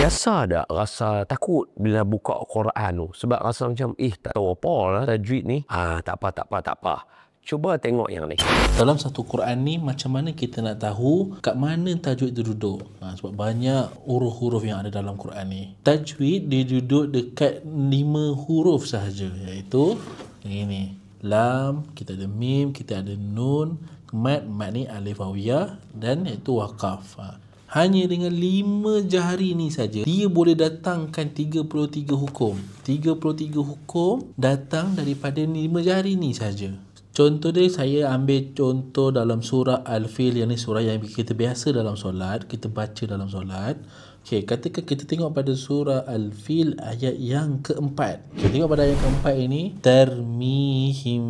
Biasa tak rasa takut bila buka Quran tu? Sebab rasa macam, tak tahu apa lah tajwid ni. Tak apa. Cuba tengok yang ni. Dalam satu Quran ni, macam mana kita nak tahu kat mana tajwid tu duduk? Sebab banyak huruf-huruf yang ada dalam Quran ni. Tajwid dia duduk dekat 5 huruf sahaja, iaitu ini. Lam, kita ada mim, kita ada nun, mat ni alif wawiyah, dan iaitu waqaf. Hanya dengan 5 jari ni saja, dia boleh datangkan 33 hukum. 33 hukum datang daripada 5 jari ni saja. Contoh dia, saya ambil contoh dalam surah Al-Fil, yang ni surah yang kita biasa dalam solat, kita baca dalam solat. Okey, katakan kita tengok pada surah Al-Fil ayat yang keempat. Kita tengok pada ayat keempat ini, tarmihim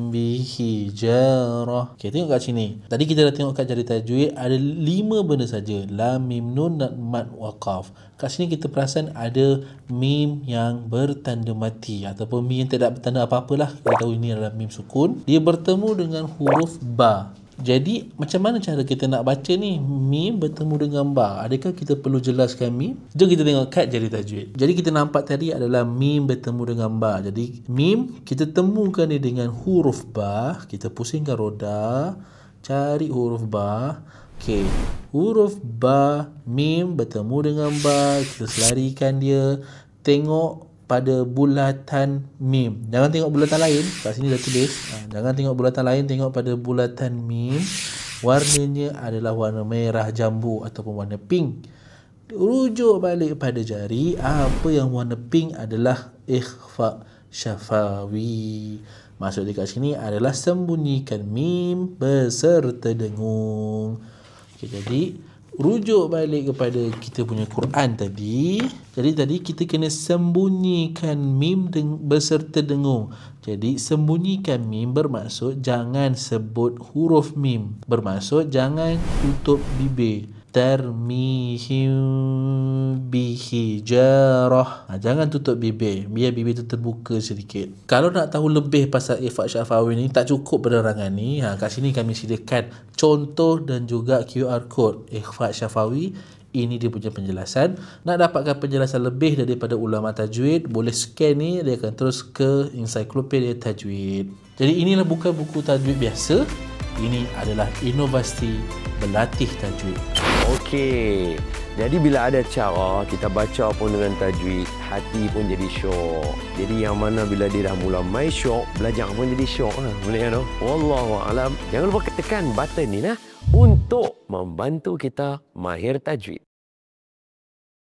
bihijarah. Okey, tengok kat sini. Tadi kita dah tengok kat jari tajwid ada 5 benda saja. Lam, mim, nun, mat, waqaf. Kat sini kita perasan ada mim yang bertanda mati ataupun mim yang tidak bertanda apa-apalah. Kita tahu ini adalah mim sukun. Dia bertemu dengan huruf ba. Jadi macam mana cara kita nak baca ni? Mim bertemu dengan ba. Adakah kita perlu jelaskan mim? Jom kita tengok kat jari tajwid. Jadi kita nampak tadi adalah mim bertemu dengan ba. Jadi mim kita temukan dia dengan huruf ba. Kita pusingkan roda, cari huruf ba. Okey, huruf ba, mim bertemu dengan ba. Kita selarikan dia. Tengok pada bulatan mim. Jangan tengok bulatan lain. Kat sini dah tulis. Jangan tengok bulatan lain. Tengok pada bulatan mim. Warnanya adalah warna merah jambu ataupun warna pink. Rujuk balik pada jari. Apa yang warna pink adalah ikhfa syafawi. Maksud dia kat sini adalah sembunyikan mim beserta dengung. Okay, jadi rujuk balik kepada kita punya Quran tadi. Jadi tadi kita kena sembunyikan mim beserta dengung. Jadi sembunyikan mim bermaksud jangan sebut huruf mim. Bermaksud jangan tutup bibir. Tarmihim bihijarah. Jangan tutup bibir. Biar bibir tu terbuka sedikit. Kalau nak tahu lebih pasal ikhfa syafawi ni, tak cukup penerangan ni. Kat sini kami sediakan contoh dan juga QR code ikhfa syafawi. Ini dia punya penjelasan. Nak dapatkan penjelasan lebih daripada ulama tajwid, boleh scan ni, dia akan terus ke ensiklopedia tajwid. Jadi inilah bukan buku tajwid biasa. Ini adalah inovasi berlatih tajwid. Okey. Jadi bila ada cara kita baca pun dengan tajwid, hati pun jadi syok. Jadi yang mana bila dia dah mula main syok, belajar pun jadi syok lah. Boleh kan? Wallahu alam. Jangan lupa tekan button ni untuk membantu kita mahir tajwid.